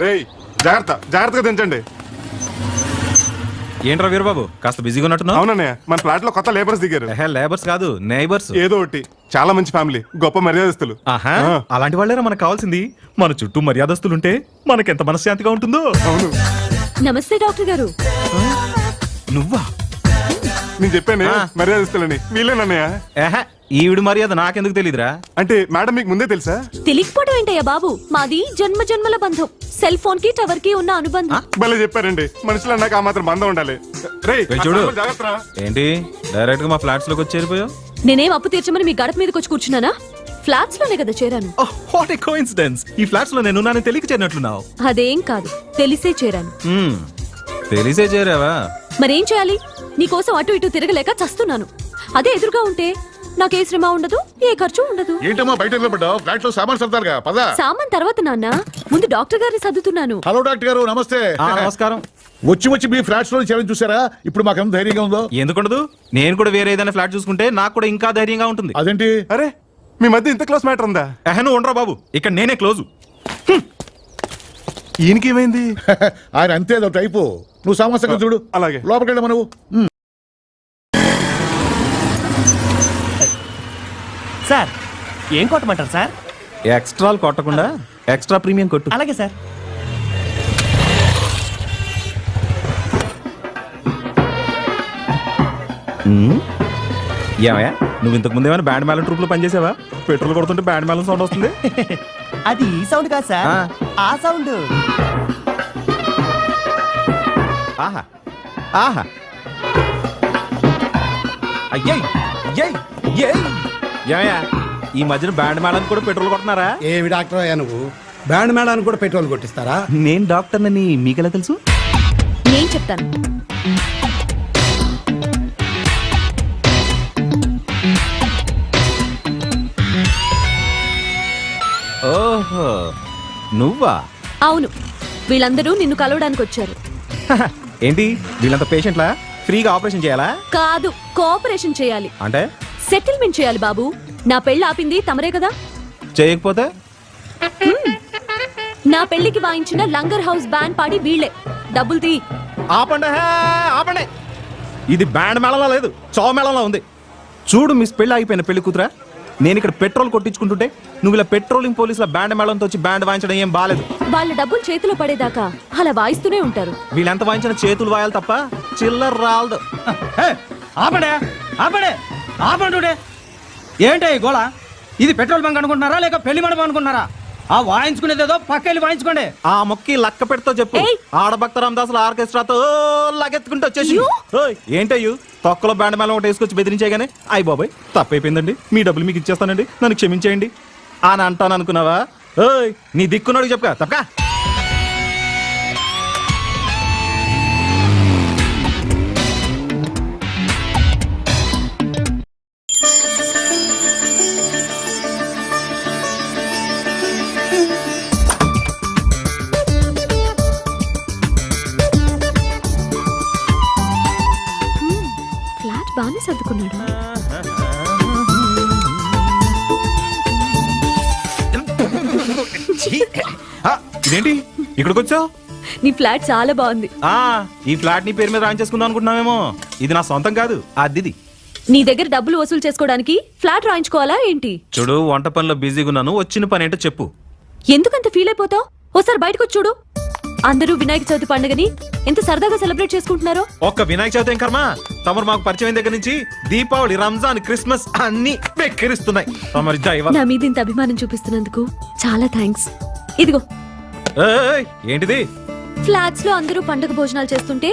రేయ్ జాగ్రత్తగా దించండి. ఏంట్రా వీరబాబు కాస్త బిజీగా ఉన్నట్టున్నావు? అవునన్నయ్య, మన ఫ్లాట్ లో కొత్త లేబర్స్ దిగారు. లేబర్స్ కాదు, నైబర్స్. ఏదో ఒకటి, చాలా మంచి ఫ్యామిలీ, గొప్ప మర్యాదస్తులు. ఆహా, అలాంటి వాళ్ళేరా మనకు కావాల్సింది. మన చుట్టూ మర్యాదస్తులుంటే మనకెంత మనశ్శాంతిగా ఉంటుందో. అవును. నమస్తే డాక్టర్ గారు. నువ్వా? నేను చెప్పాను మర్యాదస్తులని. వీళ్ళేనన్నయ్య. ఈవిడ మర్యాద నాకెందుకు తెలీదురా? అంటే మేడం మీకు ముందే తెలుసా? తెలియకపోవడం ఏంటయ్యా బాబు, మాది జన్మ జన్మల బంధం. సెల్ ఫోన్ కి టవర్ కి ఉన్న అనుబంధం. భలే చెప్పారండి. మనుషులు అన్నాక ఆ మాత్రం బంధం ఉండాలి. రేయ్ చూడు, జాగ్రత్త. ఏంటి డైరెక్ట్ గా మా ఫ్లాట్స్ లోకి వచ్చి చేరిపోయావు? నేనేం అప్పు తీర్చమని మీ గడప మీదకి వచ్చి కూర్చున్నానా? ఫ్లాట్స్ లోనే కదా చేరాను. What a coincidence. ఈ ఫ్లాట్స్ లో నేను నాని తెలియక చేరినట్లున్నావు. అదేం కాదు, తెలిసే చేరాను. తెలిసే చేరావా? మరేం చేయాలి? నీకోసం అటు ఇటు తిరగలేక చస్తున్నాను. అదే ఎదురుగా ఉంటే నాకే శ్రమ ఉండదు, ఏ ఖర్చు ఉండదు. ఏంటమ్మా బయట నిలబడ్డావు? ఫ్లాట్ లో సామాన్ సర్దారుగా పద. సామాన్ తర్వాత నాన్న, ముందు డాక్టర్ గారిని సర్దుతున్నాను. హలో డాక్టర్ గారు, నమస్తే. నమస్కారం. వచ్చి మీ ఫ్లాట్స్ లో చేరని చూసారా? ఇప్పుడు మాకేం ధైర్యంగా ఉందో? ఎందుకుండదు? నేను కూడా వేరే ఏదైనా ఫ్లాట్ చూసుకుంటే నాకు కూడా ఇంకా ధైర్యంగా ఉంటుంది. అదేంటి? అరే మీ మధ్య ఇంత క్లోజ్ మ్యాటర్ ఉందా? నువ్వు ఉండరా బాబు, ఇక్కడ నేనే క్లోజు. ఈయనకేమైంది? ఆయన అంతే టైపు. నువ్వు సామాన్ చూడు. అలాగే. లోపలికి వెళ్ళమా నువ్వు? సార్ ఏం కొట్టమంటారు సార్? ఎక్స్ట్రాలు కొట్టకుండా ఎక్స్ట్రా ప్రీమియం కొట్టు. అలాగే సార్. ఏమయ్యా, నువ్వు ఇంతకు ముందు ఏమైనా బ్యాండ్ మేళం ట్రూప్ లో పనిచేసావా? పెట్రోల్ కొడుతుంటే బ్యాండ్ మేళం సౌండ్ వస్తుంది. అది ఈ సౌండ్ కాదు సార్, ఆ సౌండ్. ఆహా ఆహా, అయ్యే ఏమయ్యా, ఈ మధ్యన బ్యాండ్ మేళానికి కూడా పెట్రోల్ కొడుతున్నారా? ఏమి డాక్టర్ అయ్యా నువ్వు? బ్యాండ్ మేళానికి కూడా పెట్రోల్ కొట్టిస్తారా? నేను డాక్టర్నని మీకెలా తెలుసు? నేను చెప్తాను. ఓహో, నువ్వా? అవును, వీళ్ళందరూ నిన్ను కలవడానికి వచ్చారు. ఏంటి వీళ్ళంత పేషెంట్లా? ఫ్రీగా ఆపరేషన్ చేయాలా? కాదు, కోఆపరేషన్ చేయాలి. అంటే సెటిల్మెంట్ చేయాలి బాబు. నా పెళ్లి ఆపింది తమరే కదా. చేయకపోతే? నా పెళ్లికి వాయించిన లంగర్ హౌస్ బ్యాండ్ పాడి వీళ్లే. డబ్బులు తీ. ఆపండి ఆపండి, ఇది బ్యాండ్ మేళంలో లేదు, చావు మేళంలో ఉంది. చూడు మిస్, పెళ్లి ఆగిపోయిన పెళ్లి కూతురా. నేను ఇక్కడ పెట్రోల్ కొట్టించుకుంటుంటే నువ్వు ఇలా పెట్రోలింగ్ పోలీసుల బ్యాండ్ మేళంతో వచ్చి బ్యాండ్ వాయించడం ఏం బాలేదు. వాళ్ళ డబ్బులు చేతిలో పడేదాకా అలా వాయిస్తూనే ఉంటారు. వీళ్ళెంత వాయించిన చేతులు వాయాలి తప్ప చిల్లర రాలదు. ఆపడే ఆపడే ఆపండుడే. ఏంటే ఈ గోళ? ఇది పెట్రోల్ బంక్ అనుకుంటున్నారా లేక పెళ్లి మండపం అనుకుంటున్నారా? ఆ వాయించుకునేదేదో పక్కెళ్ళి వాయించుకోండి. ఆ మొక్కి లక్క పెడితో చెప్పు. ఆడభక్త రామదాసుల ఆర్కెస్ట్రాతో లాగెత్తుకుంటూ వచ్చేసి ఏంటయ్యూ తొక్కలో బ్యాండ్ మేళం ఒకటి వేసుకొచ్చి బెదిరించేగానే అయ్యి బాబాయ్ తప్పైపోయిందండి, మీ డబ్బులు మీకు ఇచ్చేస్తానండి, నన్ను క్షమించేయండి అని అంటాను అనుకున్నావా? ఓయ్ నీ దిక్కున్నాడు చెప్పా తప్పకా. ఫ్లాట్ బాగానే సర్దుకున్నాడు. ఇదేంటి ఇక్కడికి వచ్చావు? నీ ఫ్లాట్ చాలా బాగుంది. ఈ ఫ్లాట్ నీ పేరు మీద రాయించేసుకుందాం అనుకుంటున్నావేమో. ఇది నా సొంతం కాదు, అద్దిది. నీ దగ్గర డబ్బులు వసూలు చేసుకోవడానికి ఫ్లాట్ రాయించుకోవాలా ఏంటి? చూడు, వంట పనిలో బిజీగా ఉన్నాను, వచ్చిన పని ఏంటో చెప్పు. ఎందుకంత ఫీల్ అయిపోతావు? ఓసారి బయటకు వచ్చి చూడు. అందరూ వినాయక చవితి పండుగని ఎంత సరదాగా సెలబ్రేట్ చేసుకుంటున్నారో. ఒక్క వినాయక చవితి ఏం కర్మ, తమరు మాకు పరిచయం దగ్గర నుంచి దీపావళి, రంజాన్, క్రిస్మస్ అన్ని వెక్కిరిస్తున్నాయి. తమరి దైవం. నా మీద ఇంత అభిమానం చూపిస్తున్నందుకు చాలా థ్యాంక్స్. ఇదిగో. ఏంటిది? ఫ్లాట్స్ లో అందరూ పండుగ భోజనాలు చేస్తుంటే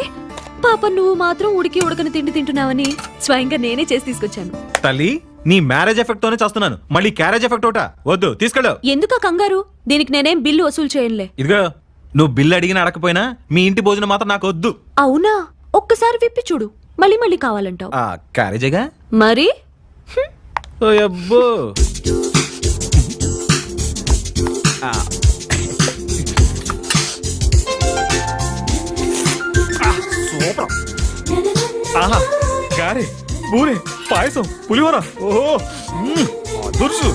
పాప నువ్వు మాత్రం ఉడికి ఉడకని తిండి తింటున్నావని స్వయంగా నేనే చేసి తీసుకొచ్చాను. తల్లి, నీ మ్యారేజ్ ఎఫెక్ట్ తోనే చేస్తున్నాను, మళ్ళీ క్యారేజ్ ఎఫెక్ట్ ఒకటా? వద్దు, తీసుకెళ్ళు. ఎందుక కంగారు? దీనికి నేనేం బిల్లు వసూలు చేయనులే. ఇదిగో, నువ్వు బిల్లు అడిగినా అడగపోయినా మీ ఇంటి భోజనం మాత్రం నాకు వద్దు. అవునా? ఒక్కసారి విప్పి చూడు, మళ్ళీ మళ్ళీ కావాలంటావు. క్యారేజేగా మరి. అబ్బో, సూపర్. ఆహా, గారె, బూరె, పాయసం, పులిహోర, ఓహో దుర్సు.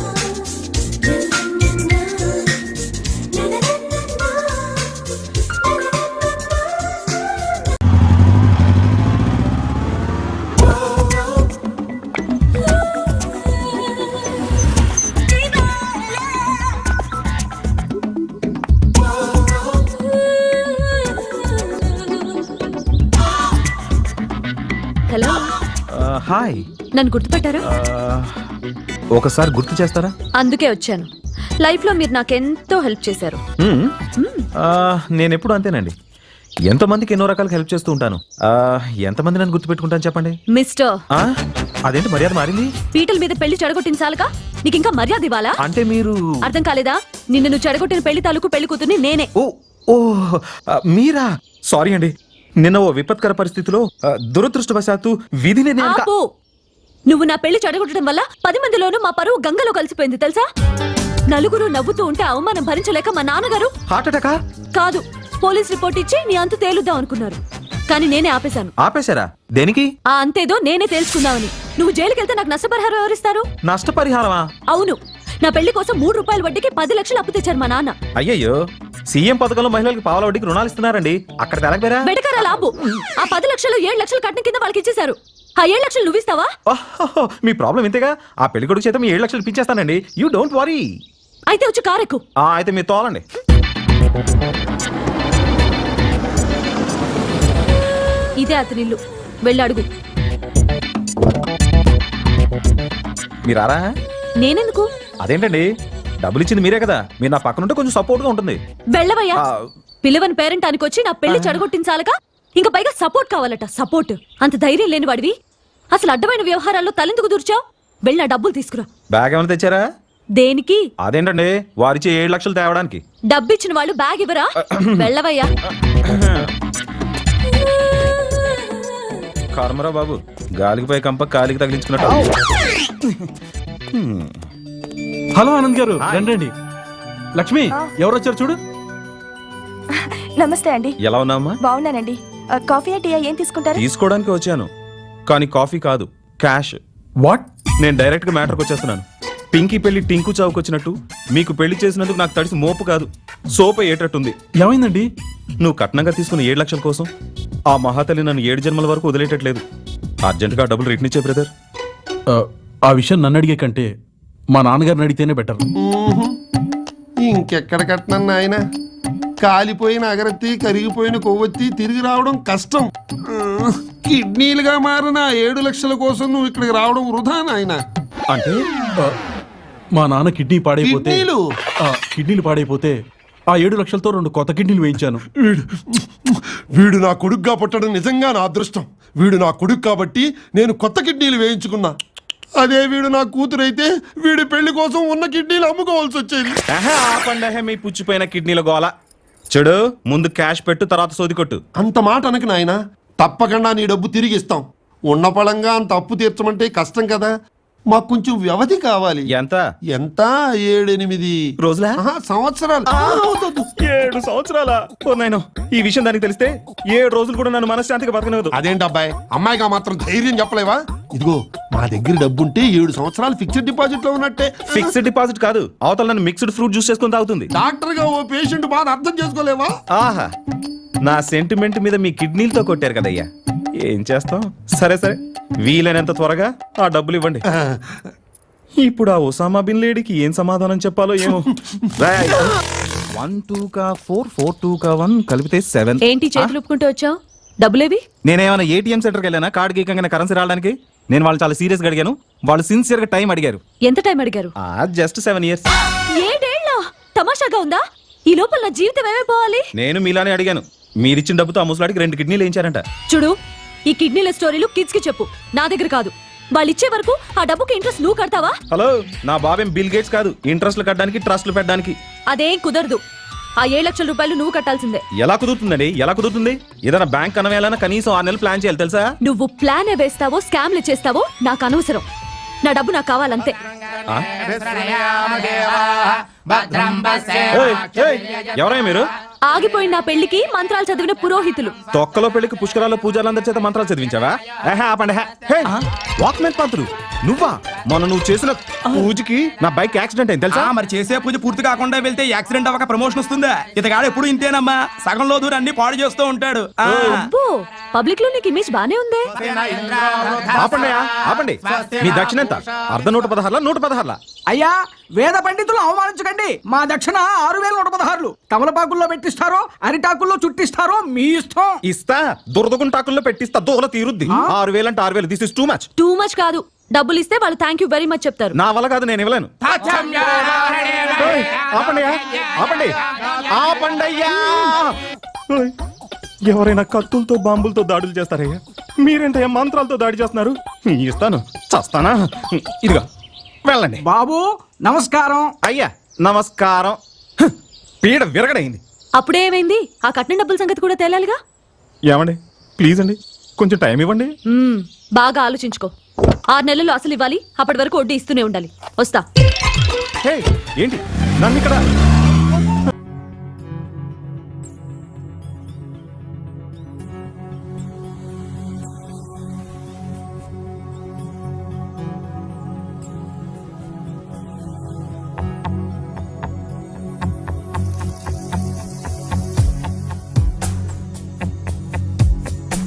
హాయ్. నన్ను గుర్తుపట్టారా? ఒకసారి గుర్తు చేస్తారా? అందుకే వచ్చాను. లైఫ్ లో మీరు నాకెంతో హెల్ప్ చేశారు. నేను ఎప్పుడు అంతేనండి, ఎంతమందికి ఎన్నో రకాలుగా హెల్ప్ చేస్తూ ఉంటాను. ఎంతమంది నన్ను గుర్తుపెట్టుకుంటాను చెప్పండి. మిస్టర్, అదేంటి మర్యాద మారింది? పీటల మీద పెళ్లి చెడగొట్టించాలగా, నీకు ఇంకా మర్యాద ఇవ్వాలా? అంటే మీరు అర్థం కాలేదా? నిన్ను నువ్వు చెడగొట్టిన పెళ్లి తాలూకు పెళ్లి కూతుర్ని నేనే. ఓ మీరా? సారీ అండి, నిన్న ఓ విపత్కర పరిస్థితిలో దురదృష్టవశాత్తు విధిని నేను కా- ఆపు! నువ్వు నా పెళ్లి చెడగొట్టడం వల్ల 10 మందిలోనూ మా పరువు గంగలో కలిసిపోయింది తెలుసా? నలుగురు నవ్వుతూ ఉంటే అవమానం భరించలేక మా నాన్నగారు హార్ట్ అటాకా? కాదు, పోలీస్ రిపోర్ట్ ఇచ్చి నీ అంతు తేలుద్దాం అనుకున్నారు. కానీ నేనే ఆపేశాను. ఆపేశారా? దేనికి? ఆ అంతేదో నేనే తెలుసుకుందామని. నువ్వు జైలుకెళ్తే నాకు నష్టపరిహారం ఎవరిస్తారు? నష్టపరిహారమా? అవును, నా పెళ్లి కోసం 3 రూపాయల వడ్డీకి 10 లక్షలు అప్పు తెచ్చారు మా నాన్న. అయ్యయ్యో, సీఎం పథకంలో మహిళలకు పావుల వడ్డీకి రుణాలు ఇస్తున్నారండి. అక్కడ తెలకబేరా? బెటకరా లాభం. ఆ 10 లక్షలు 7 లక్షలు కట్టిన కింద వాళ్ళకి ఇచ్చేశారు. ఆ 7 లక్షలు నువ్విస్తావా? మీ ప్రాబ్లం ఇంతేగా. ఆ పెళ్లి కొడుకు చేత మీ 7 లక్షలు ఇప్పించేస్తానండి. You don't worry. అయితే వచ్చి కారెక్కు. అయితే మీరు తోలండి. ఇదే అతని ఇల్లు, వెళ్ళి అడుగు. మీరారా? నేనెందుకు? అదేంటండి, డబ్బులు ఇచ్చింది మీరే కదా, మీరు నా పక్కన ఉంటే కొంచెం సపోర్ట్ గా ఉంటుంది. వెళ్ళవయ్యా. పిల్లవని పేరెంట్ అనుకొచ్చి నా పెళ్లి చెడగొట్టించాలగా, ఇంకా పైగా సపోర్ట్ కావాలట. సపోర్ట్ అంత ధైర్యం లేని వాడివి అసలు అడ్డమైన వ్యవహారాల్లో తలెందుకు దూర్చావు? వెళ్ళి నా డబ్బులు తీసుకురా. బ్యాగ్ ఏమైనా తెచ్చారా? దేనికి? అదేంటండి, వారిచ్చే 7 లక్షలు తేవడానికి. డబ్బిచ్చిన వాళ్ళు బ్యాగ్ ఇవ్వరా? వెళ్ళవయ్యా. కర్మరా బాబు, గాలికి పోయి కంప కాలికి తగిలించుకున్నట్టు. హలో ఆనంద్ గారు, రండి. లక్ష్మి, ఎవరు వచ్చారు చూడు. నమస్తే అండి. ఎలా ఉన్నావమ్మా? బాగున్నానండి. కాఫీ టీయా ఏం తీసుకుంటారు? తీసుకోవడానికి వచ్చాను, కానీ కాఫీ కాదు, క్యాష్. వాట్? నేను డైరెక్ట్ గా మ్యాటర్కి వచ్చేస్తున్నాను. పింకీ పెళ్లి టింకు చావుకొచ్చినట్టు మీకు పెళ్లి చేసినందుకు నాకు తడిసి మోపు కాదు, సోప ఏటట్టుంది. ఏమైందండి? నువ్వు కట్నంగా తీసుకున్న 7 లక్షల కోసం ఆ మహాతల్లి నన్ను 7 జన్మల వరకు వదిలేటట్లేదు. అర్జెంటుగా డబ్బులు రిటర్న్ ఇచ్చే బ్రదర్. ఆ విషయం నన్ను అడిగే కంటే మా నాన్నగారిని అడిగితేనే బెటర్. ఇంకెక్కడ కట్టినన్నా ఆయన కాలిపోయిన అగరత్తి కరిగిపోయిన కొవ్వొత్తి తిరిగి రావడం కష్టం. కిడ్నీలుగా మారిన 7 లక్షల కోసం నువ్వు ఇక్కడికి రావడం వృధా నాయన. అంటే మా నాన్న కిడ్నీలు పాడైపోతే ఆ 7 లక్షలతో 2 కొత్త కిడ్నీలు వేయించాను. వీడు నా కొడుకుగా పుట్టడం నిజంగా నా అదృష్టం. వీడు నా కొడుకు కాబట్టి నేను కొత్త కిడ్నీలు వేయించుకున్నా. అదే వీడు నా కూతురైతే వీడి పెళ్లి కోసం ఉన్న కిడ్నీలు అమ్ముకోవాల్సి వచ్చేది. ఆపండి మీ పుచ్చిపోయిన కిడ్నీల గోల. చెడు, ముందు క్యాష్ పెట్టు, తర్వాత సోది కొట్టు. అంత మాట అనకు నాయన, తప్పకుండా నీ డబ్బు తిరిగి ఇస్తాం. ఉన్న పళంగా అంత అప్పు తీర్చమంటే కష్టం కదా, మాకు కొంచెం వ్యవధి కావాలి. ఎంత? 7-8 రోజులా? సంవత్సరాలు. 7 సంవత్సరాలా? నాయనో, ఈ విషయం దానికి తెలిస్తే 7 రోజులు కూడా నన్ను మనశ్శాంతిగా బతకనవద్దు. అదేంటి అబ్బాయి, అమ్మాయిగా మాత్రం ధైర్యం చెప్పలేవా? ఇదిగో మా దగ్గర డబ్బుంటే 7 సంవత్సరాలు ఫిక్స్డ్ డిపాజిట్ లో ఉన్నట్టే. ఫిక్స్డ్ డిపాజిట్ కాదు, అవతల నన్ను మిక్స్డ్ ఫ్రూట్ జ్యూస్ చేసుకుని తాగుతుంది. డాక్టర్ గా ఓ పేషెంట్ బాధ అర్థం చేసుకోలేవా? ఆహా, నా సెంటిమెంట్ మీద మీ కిడ్నీలతో కొట్టారు కదయ్యా, ఏం చేస్తాం. సరే సరే, వీలైనంత త్వరగా ఆ డబ్బులు ఇవ్వండి. ఇప్పుడు ఆ ఒసామా బిన్ లేడీకి ఏం సమాధానం చెప్పాలో ఏమో. 1 2 4 4 2 1 కలిపితే 7. ఏంటి చేతులు ఒప్పుకుంటూ వచ్చావు? డబ్బులేవి? నేనేమైనా ఏటీఎం సెంటర్కి వెళ్ళానా కార్డు గీకంగానే కరెన్సీ రావడానికి? నేను వాళ్ళు చాలా సీరియస్ గా అడిగాను, వాళ్ళు సిన్సియర్ గా టైం అడిగారు. ఎంత టైం అడిగారు? Just 7 years. 7 ఏళ్ళ? తమాషాగా ఉందా? ఈ లోపల నా జీవితం ఏమైపోవాలి? నేను మీలానే అడిగాను, మీరిచ్చిన డబ్బుతో ఆ ముసలాడికి 2 కిడ్నీలు వేయించారంట. చూడు, ఈ కిడ్నీల స్టోరీలు కిడ్స్ కి చెప్పు, నా దగ్గర కాదు. వాళ్ళు ఇచ్చే వరకు ఆ డబ్బుకి ఇంట్రెస్ట్ నువ్వు కడతావా? హలో, నా బాబేం బిల్ గేట్స్ కాదు, ఇంట్రెస్ట్లు కట్టడానికి ట్రస్ట్లు పెట్టడానికి. అదేం కుదరదు. ఆ 7 లక్షల రూపాయలు నువ్వు కట్టాల్సిందే. ఎలా కుదురుతుందండి? ఎలా కుదురుతుంది? ఏదైనా బ్యాంక్ అనవేయాలన్నా కనీసం 6 నెలలు ప్లాన్ చేయాలి తెలుసా? నువ్వు ప్లాన్ వేస్తావో స్కామ్లు చేస్తావో నాకు అనవసరం. నా డబ్బు నాకు కావాలంతే. ఎవరై మీరు? ఆగిపోయిన నా పెళ్లికి మంత్రాలు చదివిన పురోహితులు. తొక్కలో పెళ్లికి పుష్కరాల్లో పూజారులందరి చేత మంత్రాలు చదివించావా? ఆపండి. వాక్మెన్ పంతులు నువ్వా? మొన్న నువ్వు చేసిన పూజకి నా బైక్ యాక్సిడెంట్ అయింది తెలుసా? మరి చేసే పూజ పూర్తి కాకుండా వెళ్తే యాక్సిడెంట్ అవ్వక ప్రమోషన్ వస్తుందా? ఇతగాడు ఎప్పుడు ఇంతేనమ్మా, సగంలో దూరం అన్ని పాడు చేస్తూ ఉంటాడు. అబ్బో పబ్లిక్ లో నీకు ఇమేజ్ బానే ఉందే. ఆపండి ఆపండి. మీ దక్షిణ ఎంత? అర్ధ 116 116. అయ్యా వేద పండితులు అవమానించకండి. మా దక్షిణ 6116. తమలపాకుల్లో పెట్టిస్తారో అరిటాకుల్లో చుట్టిస్తారో మీ ఇష్టం. ఇస్తా దురదగుంటాకుల్లో పెట్టిస్తా, దోల తీరుద్ది. 6000 అంటే 6000. This is too much. Too much కాదు, డబ్బులు ఇస్తే వాళ్ళు థ్యాంక్ యూ వెరీ మచ్ చెప్తారు. నా వల్ల కాదు, నేను ఇవ్వలేను. ఏయ్, ఆపండియా, ఆపండి ఆపండయ్యా. ఏయ్, ఎవరైనా కత్తులతో బాంబులతో దాడులు చేస్తారయ్యా, మీరేంటయ్యా మంత్రాలతో దాడి చేస్తున్నారు? ఇస్తాను, చస్తానా? ఇదిగా వెళ్ళండి. బాబు నమస్కారం. అయ్యా నమస్కారం. హ్, పీడ విరగడైంది. అప్పుడే ఏమైంది? ఆ కట్నం డబ్బుల సంగతి కూడా తేలాలిగా. ఏమండి ప్లీజ్ అండి, కొంచెం టైం ఇవ్వండి. బాగా ఆలోచించుకో. 6 నెలలు అసలు ఇవ్వాలి, అప్పటి వరకు వడ్డీ ఇస్తూనే ఉండాలి. వస్తా. హే, ఏంటి నన్ను ఇక్కడ